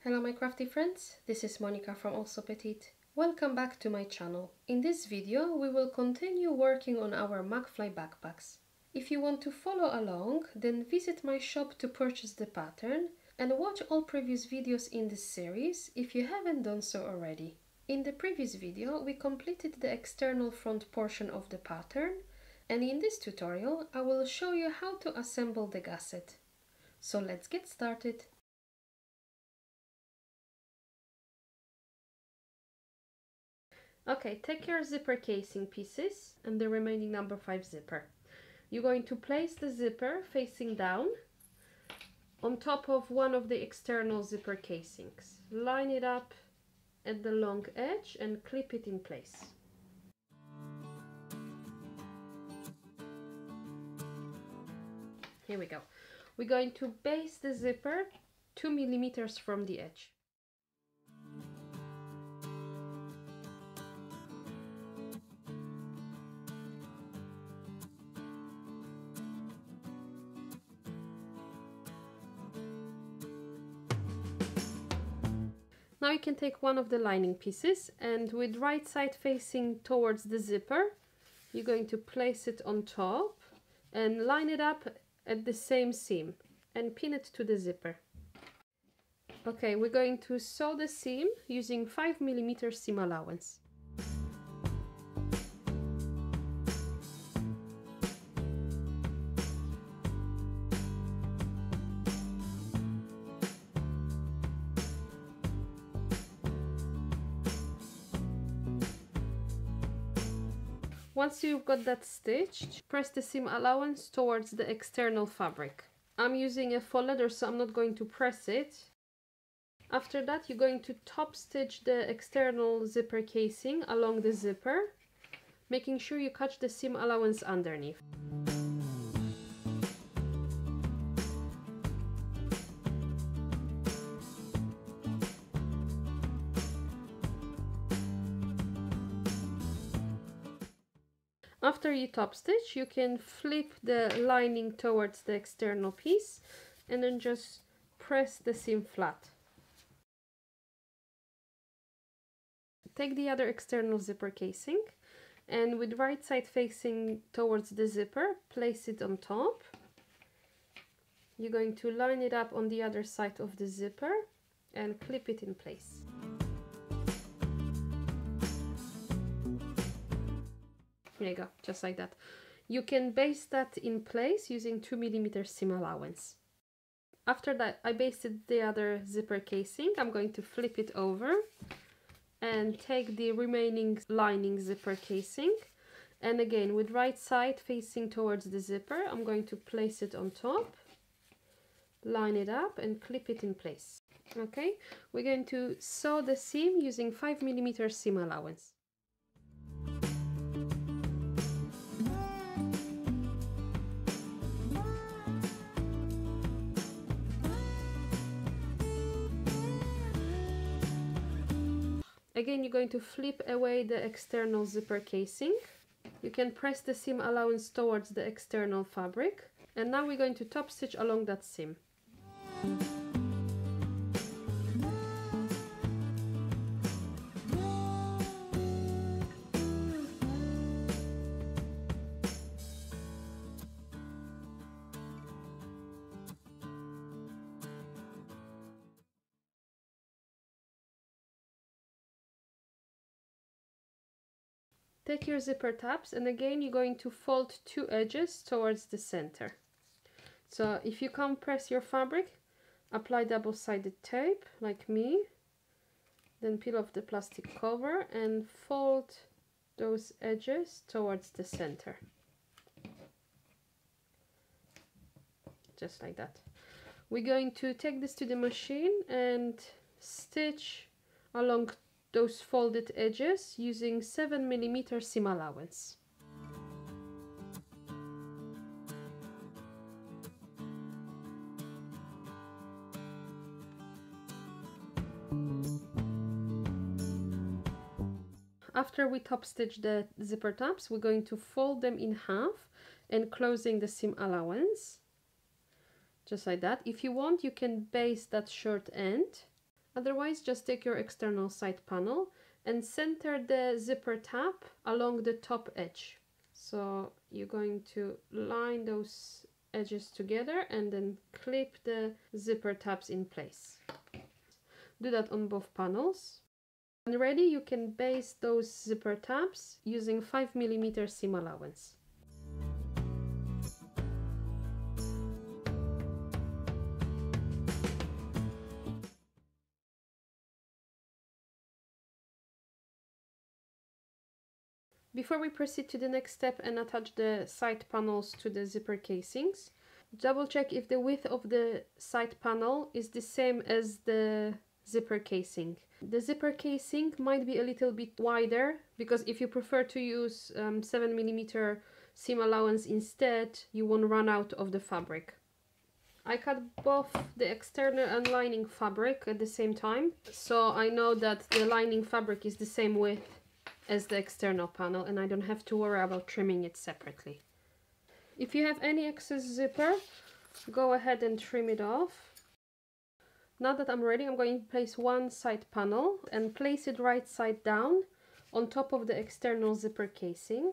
Hello my crafty friends, this is Monica from Allsewpetite. Welcome back to my channel. In this video we will continue working on our McFly backpacks. If you want to follow along, then visit my shop to purchase the pattern and watch all previous videos in this series if you haven't done so already. In the previous video we completed the external front portion of the pattern, and in this tutorial I will show you how to assemble the gusset. So let's get started. Okay, take your zipper casing pieces and the remaining number 5 zipper. You're going to place the zipper facing down on top of one of the external zipper casings. Line it up at the long edge and clip it in place. Here we go. We're going to base the zipper 2 millimeters from the edge. Now you can take one of the lining pieces and with right side facing towards the zipper, you're going to place it on top and line it up at the same seam and pin it to the zipper. Okay, we're going to sew the seam using 5 mm seam allowance. Once you've got that stitched, press the seam allowance towards the external fabric. I'm using a faux leather, so I'm not going to press it. After that, you're going to top stitch the external zipper casing along the zipper, making sure you catch the seam allowance underneath. After you top stitch, you can flip the lining towards the external piece and then just press the seam flat. Take the other external zipper casing and with right side facing towards the zipper, place it on top. You're going to line it up on the other side of the zipper and clip it in place. There you go, just like that. You can base that in place using 2 mm seam allowance. After that, I basted the other zipper casing. I'm going to flip it over and take the remaining lining zipper casing. And again, with right side facing towards the zipper, I'm going to place it on top, line it up and clip it in place. Okay, we're going to sew the seam using 5 mm seam allowance. Again, you're going to flip away the external zipper casing. You can press the seam allowance towards the external fabric. And now we're going to top stitch along that seam. Take your zipper tabs and again you're going to fold 2 edges towards the center. So if you compress your fabric, apply double-sided tape like me, then peel off the plastic cover and fold those edges towards the center. Just like that. We're going to take this to the machine and stitch along those folded edges using 7 mm seam allowance. After we top stitch the zipper tabs, we're going to fold them in half and closing the seam allowance. Just like that. If you want, you can base that short end Otherwise, just take your external side panel and center the zipper tab along the top edge. So you're going to line those edges together and then clip the zipper tabs in place. Do that on both panels. When ready, you can baste those zipper tabs using 5mm seam allowance. Before we proceed to the next step and attach the side panels to the zipper casings, double check if the width of the side panel is the same as the zipper casing. The zipper casing might be a little bit wider, because if you prefer to use 7mm seam allowance instead, you won't run out of the fabric. I cut both the external and lining fabric at the same time, so I know that the lining fabric is the same width as the external panel and I don't have to worry about trimming it separately. If you have any excess zipper, go ahead and trim it off. Now that I'm ready, I'm going to place one side panel and place it right side down on top of the external zipper casing.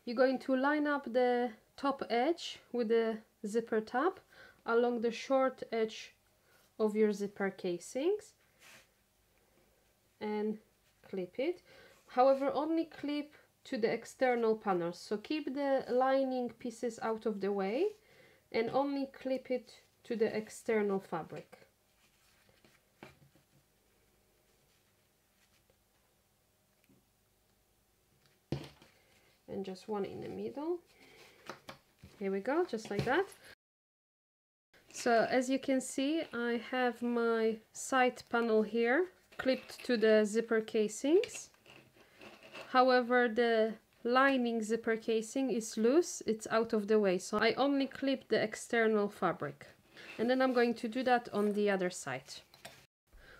You're going to line up the top edge with the zipper tab along the short edge of your zipper casings and clip it. However, only clip to the external panels, so keep the lining pieces out of the way and only clip it to the external fabric. And just one in the middle. Here we go, just like that. So as you can see, I have my side panel here clipped to the zipper casings. However, the lining zipper casing is loose, it's out of the way, so I only clip the external fabric. And then I'm going to do that on the other side.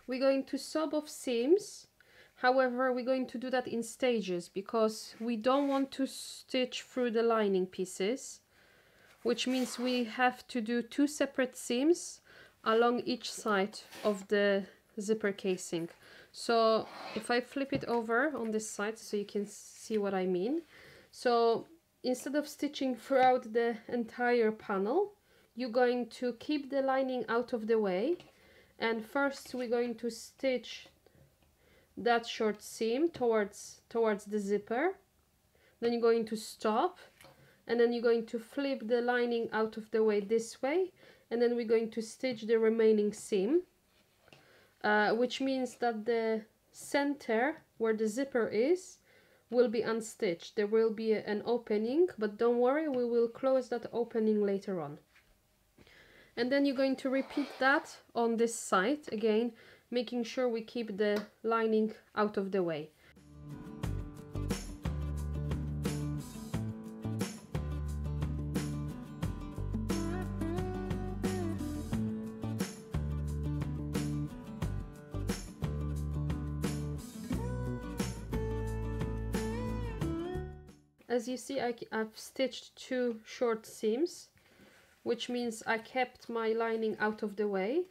We're going to sew both seams. However, we're going to do that in stages because we don't want to stitch through the lining pieces, which means we have to do 2 separate seams along each side of the zipper casing. So if I flip it over on this side so you can see what I mean. So instead of stitching throughout the entire panel, you're going to keep the lining out of the way, and first we're going to stitch that short seam towards the zipper. Then you're going to stop, and then you're going to flip the lining out of the way this way, and then we're going to stitch the remaining seam. Which means that the center where the zipper is will be unstitched. There will be an opening, but don't worry, we will close that opening later on. And then you're going to repeat that on this side again, making sure we keep the lining out of the way. As you see, I've stitched 2 short seams, which means I kept my lining out of the way.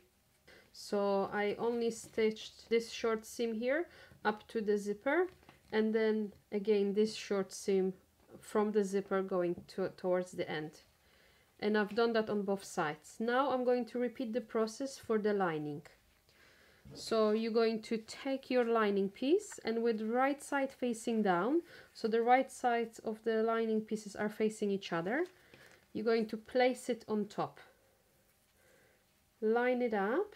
So I only stitched this short seam here up to the zipper, and then again this short seam from the zipper going towards the end. And I've done that on both sides. Now I'm going to repeat the process for the lining. So you're going to take your lining piece, and with the right side facing down, so the right sides of the lining pieces are facing each other, you're going to place it on top. Line it up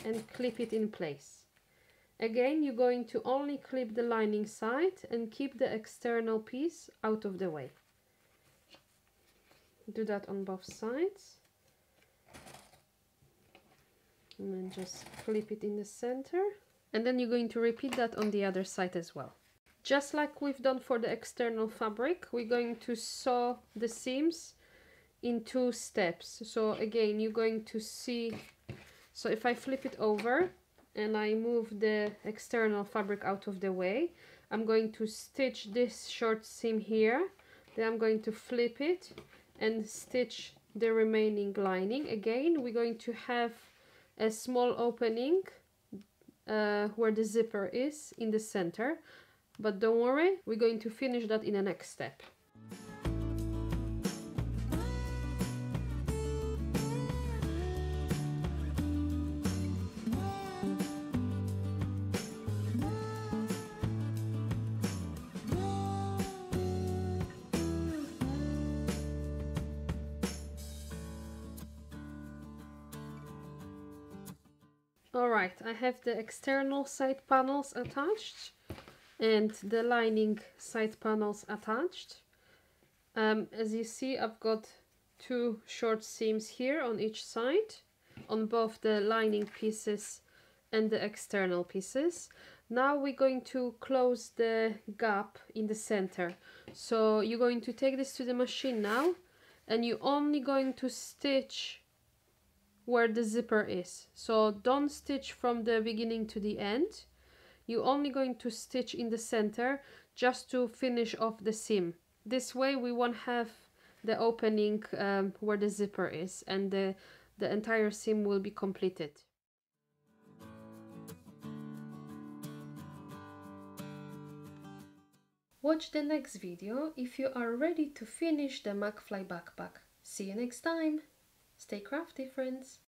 and clip it in place. Again, you're going to only clip the lining side and keep the external piece out of the way. Do that on both sides. And then just clip it in the center. And then you're going to repeat that on the other side as well. Just like we've done for the external fabric, we're going to sew the seams in 2 steps. So again, you're going to see, so if I flip it over and I move the external fabric out of the way, I'm going to stitch this short seam here, then I'm going to flip it and stitch the remaining lining. Again, we're going to have a small opening where the zipper is in the center, but don't worry, we're going to finish that in the next step. Alright, I have the external side panels attached and the lining side panels attached. As you see, I've got two short seams here on each side, on both the lining pieces and the external pieces. Now we're going to close the gap in the center. So you're going to take this to the machine now, and you're only going to stitch where the zipper is. So don't stitch from the beginning to the end. You're only going to stitch in the center just to finish off the seam. This way we won't have the opening where the zipper is, and the entire seam will be completed. Watch the next video if you are ready to finish the McFly backpack. See you next time! Stay crafty, friends!